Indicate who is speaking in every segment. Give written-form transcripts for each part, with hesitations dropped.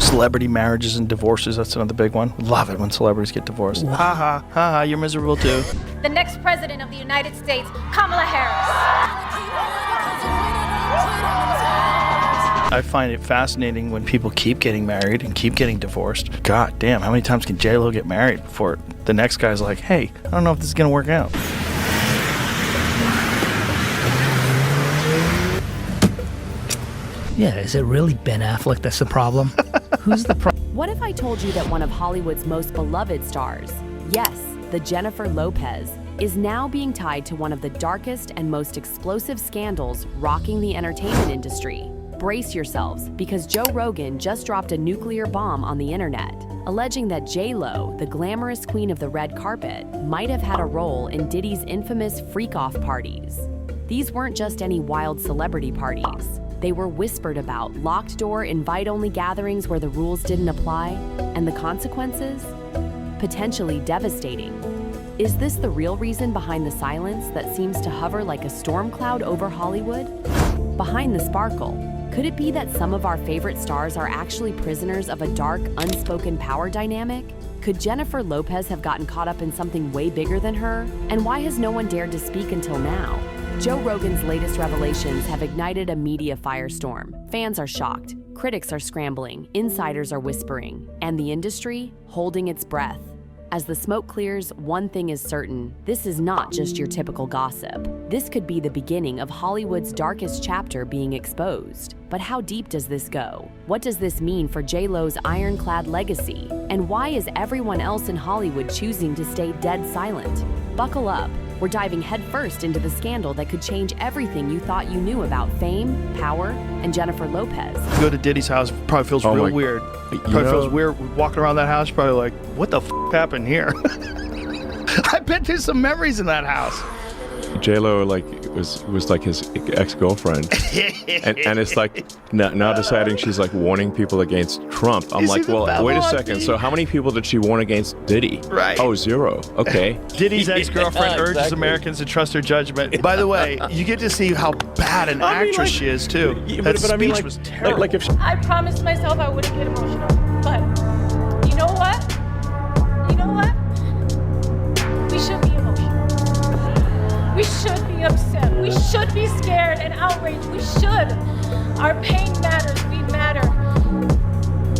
Speaker 1: Celebrity marriages and divorces, that's another big one. Love it when celebrities get divorced.
Speaker 2: Wow.
Speaker 1: Ha ha, ha ha, you're miserable too.
Speaker 3: The next president of the United States, Kamala Harris.
Speaker 1: I find it fascinating when people keep getting married and keep getting divorced. God damn, how many times can J-Lo get married before the next guy's like, hey, I don't know if this is gonna work out.
Speaker 2: Yeah, is it really Ben Affleck that's the problem? Who's the problem?
Speaker 4: What if I told you that one of Hollywood's most beloved stars, yes, the Jennifer Lopez, is now being tied to one of the darkest and most explosive scandals rocking the entertainment industry? Brace yourselves, because Joe Rogan just dropped a nuclear bomb on the internet, alleging that J-Lo, the glamorous queen of the red carpet, might have had a role in Diddy's infamous freak-off parties. These weren't just any wild celebrity parties. They were whispered about, locked-door, invite-only gatherings where the rules didn't apply, and the consequences? Potentially devastating. Is this the real reason behind the silence that seems to hover like a storm cloud over Hollywood? Behind the sparkle, could it be that some of our favorite stars are actually prisoners of a dark, unspoken power dynamic? Could Jennifer Lopez have gotten caught up in something way bigger than her? And why has no one dared to speak until now? Joe Rogan's latest revelations have ignited a media firestorm. Fans are shocked, critics are scrambling, insiders are whispering, and the industry holding its breath. As the smoke clears, one thing is certain: this is not just your typical gossip. This could be the beginning of Hollywood's darkest chapter being exposed. But how deep does this go? What does this mean for J-Lo's ironclad legacy? And why is everyone else in Hollywood choosing to stay dead silent? Buckle up. We're diving headfirst into the scandal that could change everything you thought you knew about fame, power, and Jennifer Lopez.
Speaker 1: You go to Diddy's house, probably feels real weird. Probably feels weird walking around that house, probably like, what the f happened here? I bet there's some memories in that house.
Speaker 5: J-Lo was like his ex-girlfriend, and it's like now deciding she's like warning people against Trump. I'm like, well, wait a second. So how many people did she warn against Diddy?
Speaker 1: Right.
Speaker 5: Oh, 0. Okay.
Speaker 1: Diddy's ex-girlfriend urges Americans to trust her judgment. By the way, you get to see how bad an actress she is too. That speech was terrible.
Speaker 3: I promised myself I wouldn't get emotional, but you know what? You know what? We should be emotional. We should be upset. We should be scared and outraged. We should. Our pain matters. We matter.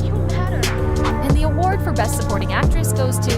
Speaker 3: You matter.
Speaker 6: And the award for Best Supporting Actress goes to...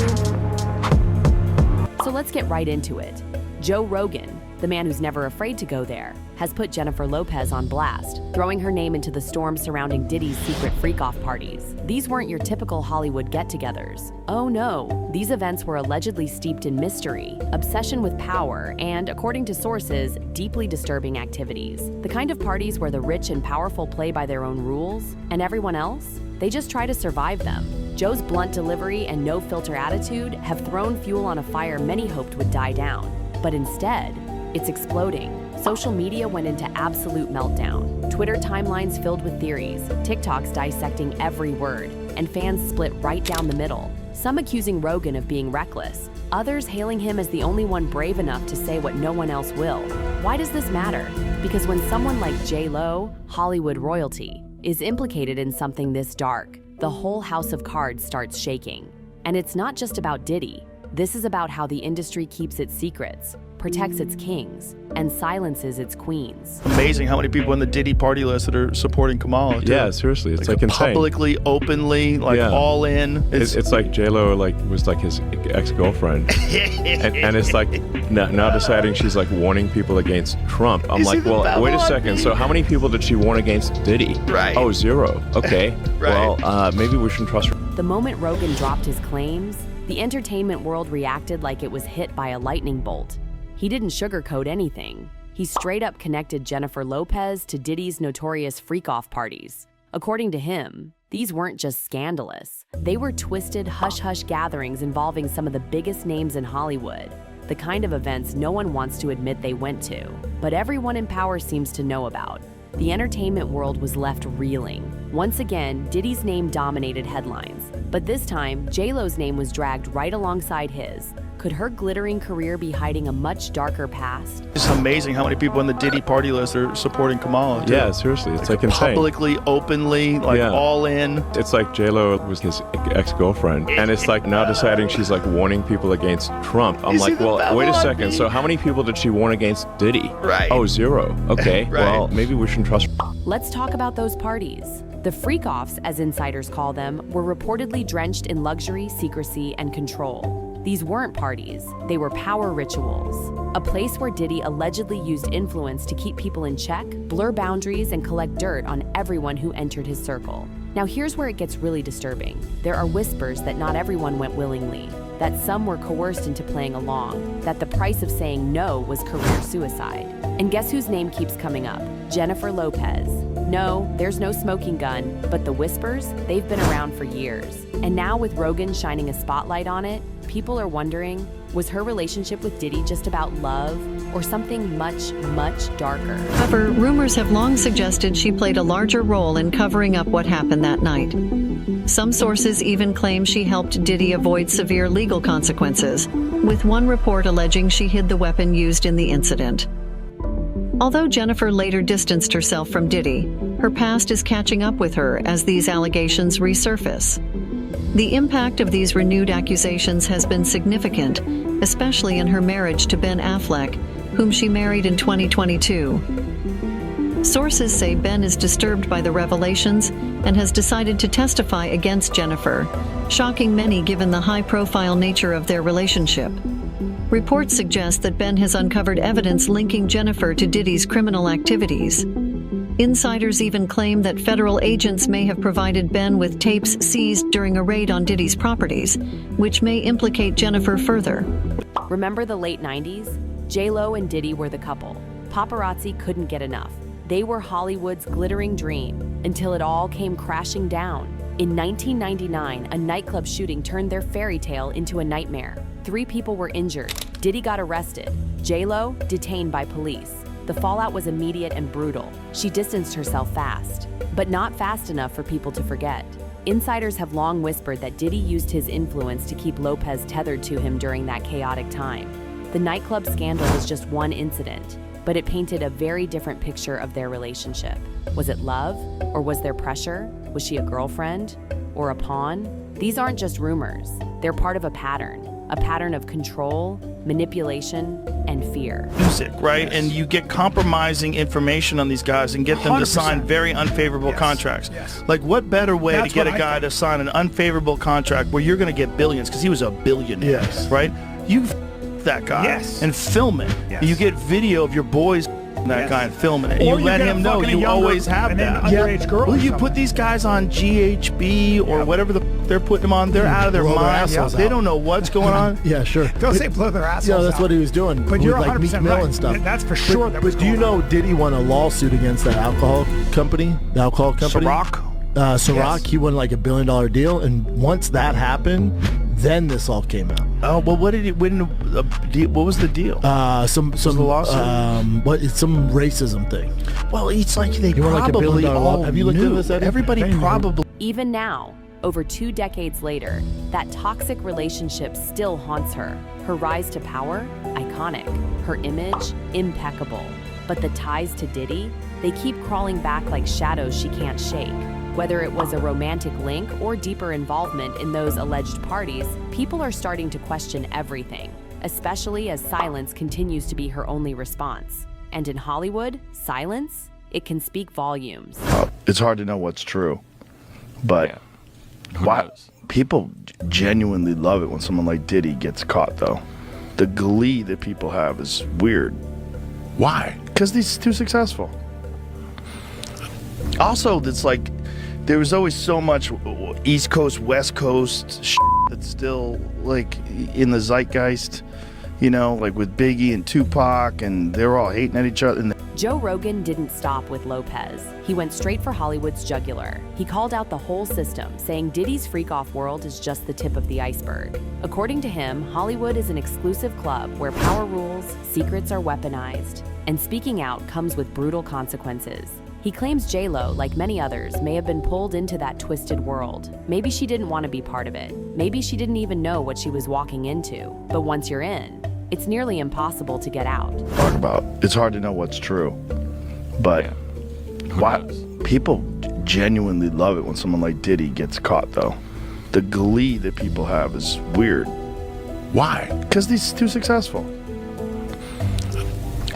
Speaker 4: So let's get right into it. Joe Rogan, the man who's never afraid to go there, has put Jennifer Lopez on blast, throwing her name into the storm surrounding Diddy's secret freak-off parties. These weren't your typical Hollywood get-togethers. Oh no, these events were allegedly steeped in mystery, obsession with power, and, according to sources, deeply disturbing activities. The kind of parties where the rich and powerful play by their own rules, and everyone else, they just try to survive them. Joe's blunt delivery and no-filter attitude have thrown fuel on a fire many hoped would die down. But instead, it's exploding. Social media went into absolute meltdown. Twitter timelines filled with theories, TikToks dissecting every word, and fans split right down the middle. Some accusing Rogan of being reckless, others hailing him as the only one brave enough to say what no one else will. Why does this matter? Because when someone like J-Lo, Hollywood royalty, is implicated in something this dark, the whole house of cards starts shaking. And it's not just about Diddy. This is about how the industry keeps its secrets, protects its kings, and silences its queens.
Speaker 1: Amazing how many people in the Diddy party list that are supporting Kamala. Too.
Speaker 5: Yeah, seriously, it's like insane.
Speaker 1: Publicly, openly, all in.
Speaker 5: It's like J-Lo was like his ex-girlfriend, and it's like now deciding she's like warning people against Trump. I'm like, well, wait a second. So how many people did she warn against Diddy?
Speaker 1: Right.
Speaker 5: Oh, 0. Okay.
Speaker 1: Right.
Speaker 5: Well, maybe we shouldn't trust her.
Speaker 4: The moment Rogan dropped his claims, the entertainment world reacted like it was hit by a lightning bolt. He didn't sugarcoat anything. He straight up connected Jennifer Lopez to Diddy's notorious freak-off parties. According to him, these weren't just scandalous. They were twisted, hush-hush gatherings involving some of the biggest names in Hollywood, the kind of events no one wants to admit they went to, but everyone in power seems to know about. The entertainment world was left reeling. Once again, Diddy's name dominated headlines, but this time, J-Lo's name was dragged right alongside his. Could her glittering career be hiding a much darker past?
Speaker 1: It's amazing how many people in the Diddy party list are supporting Kamala. Too.
Speaker 5: Yeah, seriously, it's like insane.
Speaker 1: Publicly, openly, like all in.
Speaker 5: It's like J-Lo was his ex-girlfriend, and it's like now deciding she's like warning people against Trump. I'm like, well, wait a second. So how many people did she warn against Diddy?
Speaker 1: Right.
Speaker 5: Oh, 0. Okay.
Speaker 1: Right.
Speaker 5: Well, maybe we shouldn't trust.
Speaker 4: Let's talk about those parties. The freak-offs, as insiders call them, were reportedly drenched in luxury, secrecy, and control. These weren't parties, they were power rituals. A place where Diddy allegedly used influence to keep people in check, blur boundaries, and collect dirt on everyone who entered his circle. Now here's where it gets really disturbing. There are whispers that not everyone went willingly, that some were coerced into playing along, that the price of saying no was career suicide. And guess whose name keeps coming up? Jennifer Lopez. No, there's no smoking gun, but the whispers, they've been around for years. And now with Rogan shining a spotlight on it, people are wondering, was her relationship with Diddy just about love or something much, much darker?
Speaker 7: However, rumors have long suggested she played a larger role in covering up what happened that night. Some sources even claim she helped Diddy avoid severe legal consequences, with one report alleging she hid the weapon used in the incident. Although Jennifer later distanced herself from Diddy, her past is catching up with her as these allegations resurface. The impact of these renewed accusations has been significant, especially in her marriage to Ben Affleck, whom she married in 2022. Sources say Ben is disturbed by the revelations and has decided to testify against Jennifer, shocking many given the high-profile nature of their relationship. Reports suggest that Ben has uncovered evidence linking Jennifer to Diddy's criminal activities. Insiders even claim that federal agents may have provided Ben with tapes seized during a raid on Diddy's properties, which may implicate Jennifer further.
Speaker 4: Remember the late 90s? J-Lo and Diddy were the couple. Paparazzi couldn't get enough. They were Hollywood's glittering dream until it all came crashing down. In 1999, a nightclub shooting turned their fairy tale into a nightmare. 3 people were injured. Diddy got arrested. J-Lo detained by police. The fallout was immediate and brutal. She distanced herself fast, but not fast enough for people to forget. Insiders have long whispered that Diddy used his influence to keep Lopez tethered to him during that chaotic time. The nightclub scandal was just one incident, but it painted a very different picture of their relationship. Was it love, or was there pressure? Was she a girlfriend, or a pawn? These aren't just rumors. They're part of a pattern of control, manipulation, and fear.
Speaker 1: Music, right? Yes. And you get compromising information on these guys and get them 100%. To sign very unfavorable contracts. Yes. Like, what better way to get a guy to sign an unfavorable contract where you're going to get billions, because he was a billionaire, right? You that guy and film it. Yes. You get video of your boys that guy and filming it. And you let him know you always have that.
Speaker 8: Underage girl.
Speaker 1: Well, you put these guys on GHB or whatever they're putting them on. They're out of their minds. They don't know what's going on.
Speaker 8: Yeah, sure.
Speaker 9: Don't say blow their assholes
Speaker 8: out. That's what he was doing.
Speaker 9: But you're 100%
Speaker 8: Meek Mill and stuff.
Speaker 9: That's for sure.
Speaker 8: But do you know Diddy won a lawsuit against that alcohol company? The alcohol company?
Speaker 1: Ciroc?
Speaker 8: Ciroc. He won like $1 billion deal. And once that happened, then this all came out.
Speaker 1: Oh, well, what did he win? What was the deal?
Speaker 8: Some racism thing.
Speaker 1: Well, it's like they probably all
Speaker 8: have you looked
Speaker 1: knew.
Speaker 8: At this, Eddie?
Speaker 1: Everybody probably.
Speaker 4: Even now, over 2 decades later, that toxic relationship still haunts her. Her rise to power, iconic. Her image, impeccable. But the ties to Diddy, they keep crawling back like shadows she can't shake. Whether it was a romantic link or deeper involvement in those alleged parties, people are starting to question everything, especially as silence continues to be her only response. And in Hollywood, silence, it can speak volumes.
Speaker 1: It's hard to know what's true, but people genuinely love it when someone like Diddy gets caught, though. The glee that people have is weird.
Speaker 10: Why?
Speaker 1: Because he's too successful. Also, it's like, there was always so much East Coast, West Coast shit that's still like in the zeitgeist, you know, like with Biggie and Tupac, and they were all hating at each other.
Speaker 4: Joe Rogan didn't stop with Lopez. He went straight for Hollywood's jugular. He called out the whole system, saying Diddy's freak-off world is just the tip of the iceberg. According to him, Hollywood is an exclusive club where power rules, secrets are weaponized, and speaking out comes with brutal consequences. He claims J-Lo, like many others, may have been pulled into that twisted world. Maybe she didn't want to be part of it. Maybe she didn't even know what she was walking into. But once you're in, it's nearly impossible to get out.
Speaker 9: Talk about, it's hard to know what's true. But why people genuinely love it when someone like Diddy gets caught, though. The glee that people have is weird.
Speaker 10: Why?
Speaker 9: Because he's too successful.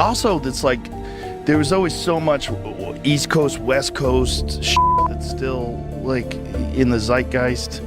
Speaker 9: Also, it's like, there was always so much East Coast, West Coast shit that's still like in the zeitgeist,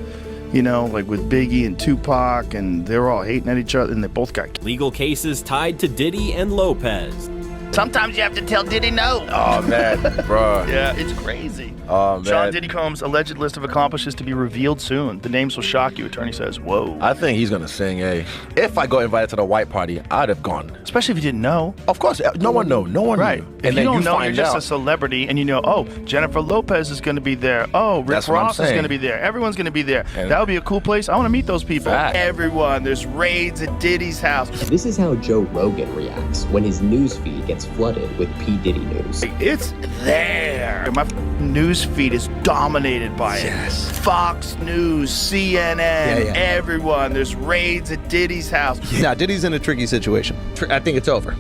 Speaker 9: you know, like with Biggie and Tupac, and they're all hating at each other, and they both got
Speaker 11: legal cases tied to Diddy and Lopez.
Speaker 1: Sometimes you have to tell Diddy no.
Speaker 10: Oh, man, bro.
Speaker 1: Yeah, it's crazy.
Speaker 10: Oh, man.
Speaker 1: Sean Diddy Combs' alleged list of accomplices to be revealed soon. The names will shock you, attorney says. Whoa.
Speaker 10: I think he's gonna sing, if I got invited to the white party, I'd have gone.
Speaker 1: Especially if you didn't know.
Speaker 10: Of course, no one knew. No one
Speaker 1: right.
Speaker 10: knew.
Speaker 1: If
Speaker 10: And
Speaker 1: you
Speaker 10: then
Speaker 1: don't know, you're
Speaker 10: find
Speaker 1: just
Speaker 10: out.
Speaker 1: a celebrity, and you know, oh, Jennifer Lopez is going to be there. Oh, Rick
Speaker 10: That's what I'm
Speaker 1: Ross is
Speaker 10: saying.
Speaker 1: going to be there. Everyone's going to be there.
Speaker 10: And
Speaker 1: that would be a cool place. I want to meet those people.
Speaker 10: Fact.
Speaker 1: Everyone. There's raids at Diddy's house.
Speaker 12: This is how Joe Rogan reacts when his news feed gets flooded with P. Diddy news.
Speaker 1: It's there. My news feed is dominated by it. Fox News, CNN, everyone. There's raids at Diddy's house.
Speaker 13: Now, Diddy's in a tricky situation. I think it's over.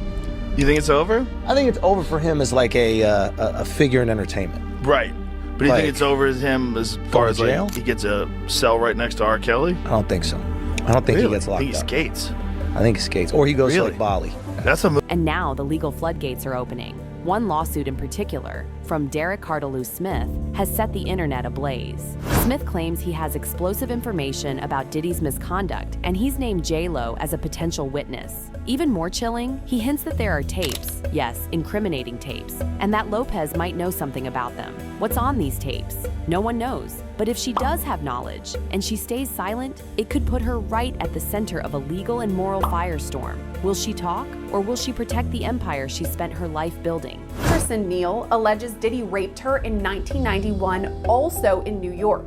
Speaker 1: You think it's over?
Speaker 13: I think it's over for him as like a figure in entertainment.
Speaker 1: Right. But do you think it's over as him as far as
Speaker 13: jail?
Speaker 1: like he gets a cell right next to R. Kelly?
Speaker 13: I don't think so. I don't think he gets locked
Speaker 1: I think he
Speaker 13: up.
Speaker 1: skates.
Speaker 13: I think he skates. Or he goes to like Bali.
Speaker 1: That's a
Speaker 4: And now the legal floodgates are opening. One lawsuit in particular, from Derek Cardalou Smith, has set the internet ablaze. Smith claims he has explosive information about Diddy's misconduct, and he's named J-Lo as a potential witness. Even more chilling, he hints that there are tapes, yes, incriminating tapes, and that Lopez might know something about them. What's on these tapes? No one knows. But if she does have knowledge, and she stays silent, it could put her right at the center of a legal and moral firestorm. Will she talk, or will she protect the empire she spent her life building?
Speaker 14: Dickerson Neal alleges Diddy raped her in 1991, also in New York.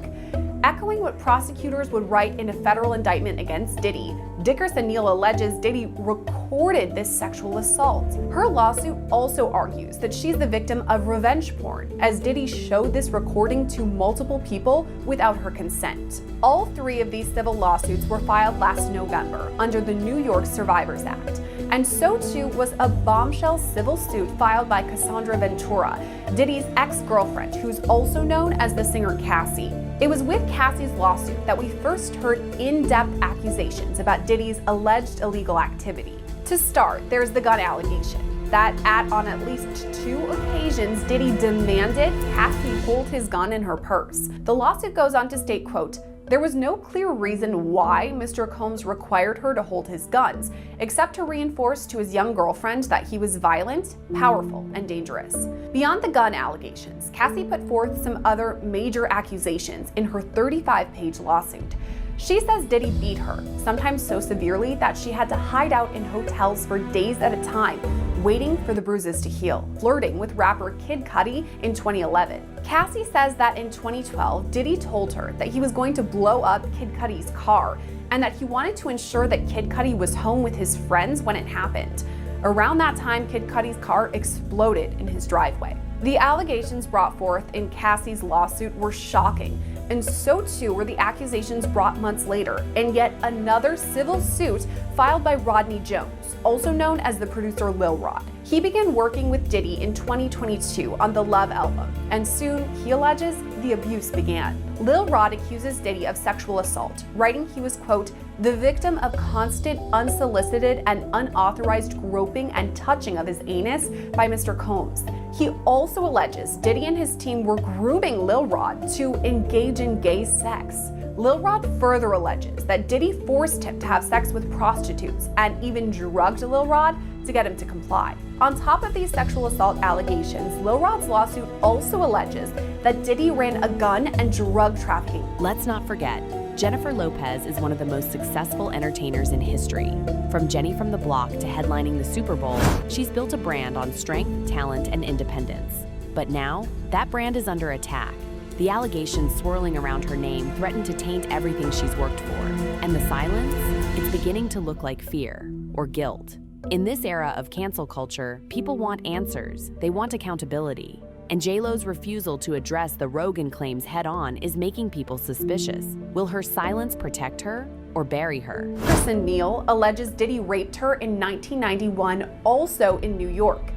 Speaker 14: Echoing what prosecutors would write in a federal indictment against Diddy, Dickerson Neal alleges Diddy recorded this sexual assault. Her lawsuit also argues that she's the victim of revenge porn, as Diddy showed this recording to multiple people without her consent. All three of these civil lawsuits were filed last November under the New York Survivors Act. And so too was a bombshell civil suit filed by Cassandra Ventura, Diddy's ex-girlfriend, who's also known as the singer Cassie. It was with Cassie's lawsuit that we first heard in-depth accusations about Diddy's alleged illegal activity. To start, there's the gun allegation that on at least 2 occasions, Diddy demanded Cassie hold his gun in her purse. The lawsuit goes on to state, quote, "There was no clear reason why Mr. Combs required her to hold his guns, except to reinforce to his young girlfriend that he was violent, powerful, and dangerous." Beyond the gun allegations, Cassie put forth some other major accusations in her 35-page lawsuit. She says Diddy beat her, sometimes so severely that she had to hide out in hotels for days at a time, waiting for the bruises to heal, flirting with rapper Kid Cudi in 2011. Cassie says that in 2012, Diddy told her that he was going to blow up Kid Cudi's car and that he wanted to ensure that Kid Cudi was home with his friends when it happened. Around that time, Kid Cudi's car exploded in his driveway. The allegations brought forth in Cassie's lawsuit were shocking, and so too were the accusations brought months later in yet another civil suit filed by Rodney Jones, also known as the producer Lil Rod. He began working with Diddy in 2022 on the Love album, and soon, he alleges, the abuse began. Lil Rod accuses Diddy of sexual assault, writing he was, quote, "the victim of constant, unsolicited, and unauthorized groping and touching of his anus by Mr. Combs." He also alleges Diddy and his team were grooming Lil Rod to engage in gay sex. Lil Rod further alleges that Diddy forced him to have sex with prostitutes and even drugged Lil Rod to get him to comply. On top of these sexual assault allegations, Lil Rod's lawsuit also alleges that Diddy ran a gun and drug trafficking.
Speaker 4: Let's not forget, Jennifer Lopez is one of the most successful entertainers in history. From Jenny from the Block to headlining the Super Bowl, she's built a brand on strength, talent, and independence. But now, that brand is under attack. The allegations swirling around her name threaten to taint everything she's worked for. And the silence? It's beginning to look like fear or guilt. In this era of cancel culture, people want answers. They want accountability. And J-Lo's refusal to address the Rogan claims head-on is making people suspicious. Will her silence protect her or bury her?
Speaker 14: Kristen Neal alleges Diddy raped her in 1991, also in New York.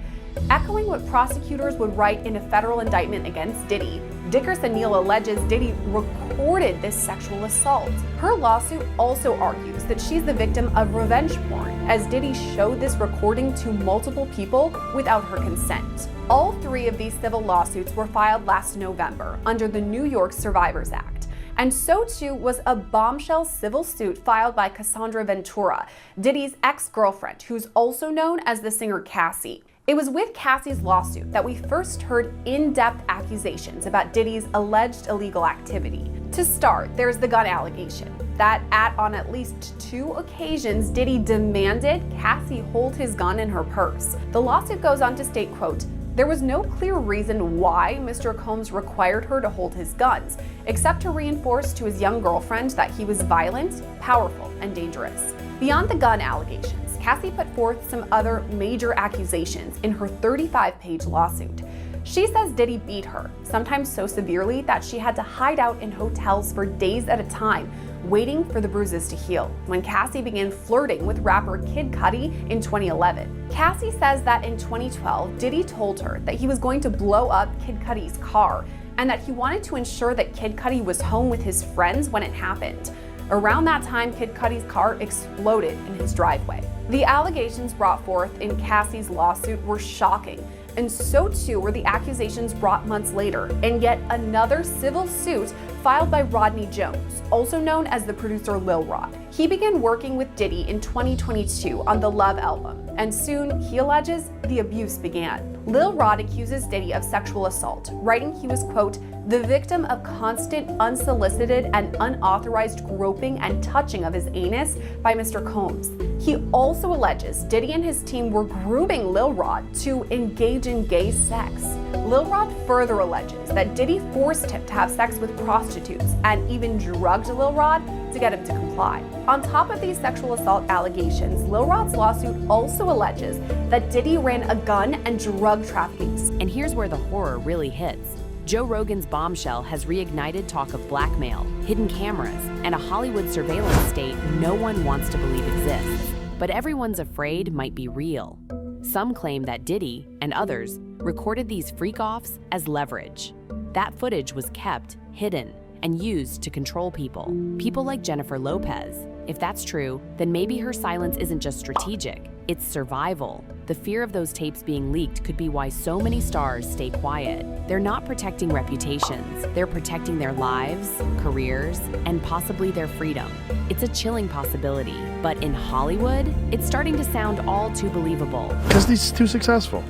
Speaker 14: Echoing what prosecutors would write in a federal indictment against Diddy, Dickerson Neal alleges Diddy recorded this sexual assault. Her lawsuit also argues that she's the victim of revenge porn, as Diddy showed this recording to multiple people without her consent. All three of these civil lawsuits were filed last November under the New York Survivors Act. And so too was a bombshell civil suit filed by Cassandra Ventura, Diddy's ex-girlfriend, who's also known as the singer Cassie. It was with Cassie's lawsuit that we first heard in-depth accusations about Diddy's alleged illegal activity. To start, there's the gun allegation that on at least 2 occasions, Diddy demanded Cassie hold his gun in her purse. The lawsuit goes on to state, quote, "There was no clear reason why Mr. Combs required her to hold his guns, except to reinforce to his young girlfriend that he was violent, powerful, and dangerous." Beyond the gun allegations, Cassie put forth some other major accusations in her 35-page lawsuit. She says Diddy beat her, sometimes so severely that she had to hide out in hotels for days at a time, waiting for the bruises to heal, when Cassie began flirting with rapper Kid Cudi in 2011. Cassie says that in 2012, Diddy told her that he was going to blow up Kid Cudi's car, and that he wanted to ensure that Kid Cudi was home with his friends when it happened. Around that time, Kid Cudi's car exploded in his driveway. The allegations brought forth in Cassie's lawsuit were shocking, and so too were the accusations brought months later in yet another civil suit filed by Rodney Jones, also known as the producer Lil Rod. He began working with Diddy in 2022 on the Love album, and soon, he alleges, the abuse began. Lil Rod accuses Diddy of sexual assault, writing he was, quote, "the victim of constant, unsolicited, and unauthorized groping and touching of his anus by Mr. Combs." He also alleges Diddy and his team were grooming Lil Rod to engage in gay sex. Lil Rod further alleges that Diddy forced him to have sex with prostitutes and even drugged Lil Rod to get him to comply. On top of these sexual assault allegations, Lil Rod's lawsuit also alleges that Diddy ran a gun and drug trafficking.
Speaker 4: And here's where the horror really hits. Joe Rogan's bombshell has reignited talk of blackmail, hidden cameras, and a Hollywood surveillance state no one wants to believe exists. But everyone's afraid might be real. Some claim that Diddy, and others, recorded these freak-offs as leverage. That footage was kept, hidden, and used to control people. People like Jennifer Lopez. If that's true, then maybe her silence isn't just strategic, it's survival. The fear of those tapes being leaked could be why so many stars stay quiet. They're not protecting reputations, they're protecting their lives, careers, and possibly their freedom. It's a chilling possibility, but in Hollywood, it's starting to sound all too believable.
Speaker 9: Because he's too successful.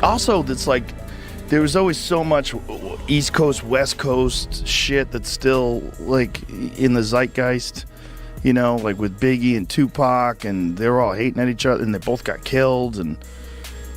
Speaker 9: Also, it's like, there was always so much East Coast, West Coast shit that's still like in the zeitgeist, you know, like with Biggie and Tupac, and they were all hating at each other, and they both got killed, and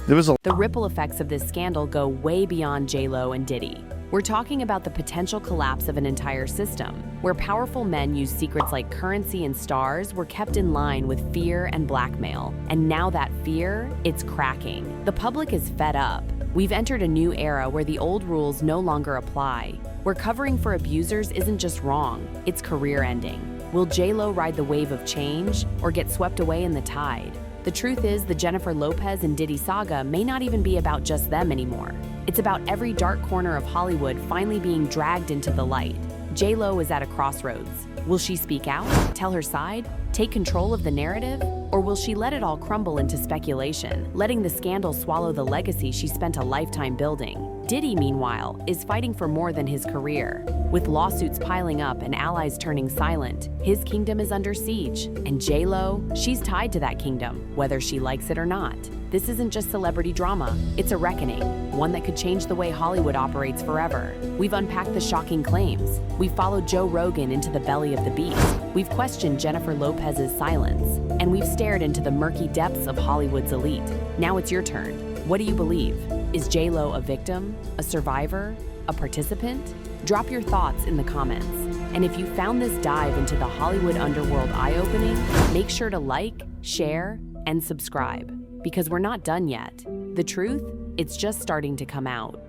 Speaker 9: there was a...
Speaker 4: The ripple effects of this scandal go way beyond J-Lo and Diddy. We're talking about the potential collapse of an entire system, where powerful men use secrets like currency and stars were kept in line with fear and blackmail. And now that fear, it's cracking. The public is fed up. We've entered a new era where the old rules no longer apply, where covering for abusers isn't just wrong, it's career-ending. Will J-Lo ride the wave of change or get swept away in the tide? The truth is, the Jennifer Lopez and Diddy saga may not even be about just them anymore. It's about every dark corner of Hollywood finally being dragged into the light. J-Lo is at a crossroads. Will she speak out, tell her side, take control of the narrative? Or will she let it all crumble into speculation, letting the scandal swallow the legacy she spent a lifetime building? Diddy, meanwhile, is fighting for more than his career. With lawsuits piling up and allies turning silent, his kingdom is under siege. And J-Lo, she's tied to that kingdom, whether she likes it or not. This isn't just celebrity drama, it's a reckoning, one that could change the way Hollywood operates forever. We've unpacked the shocking claims. We've followed Joe Rogan into the belly of the beast. We've questioned Jennifer Lopez's silence. And we've stared into the murky depths of Hollywood's elite. Now it's your turn. What do you believe? Is J-Lo a victim, a survivor, a participant? Drop your thoughts in the comments. And if you found this dive into the Hollywood underworld eye-opening, make sure to like, share, and subscribe. Because we're not done yet. The truth It's just starting to come out.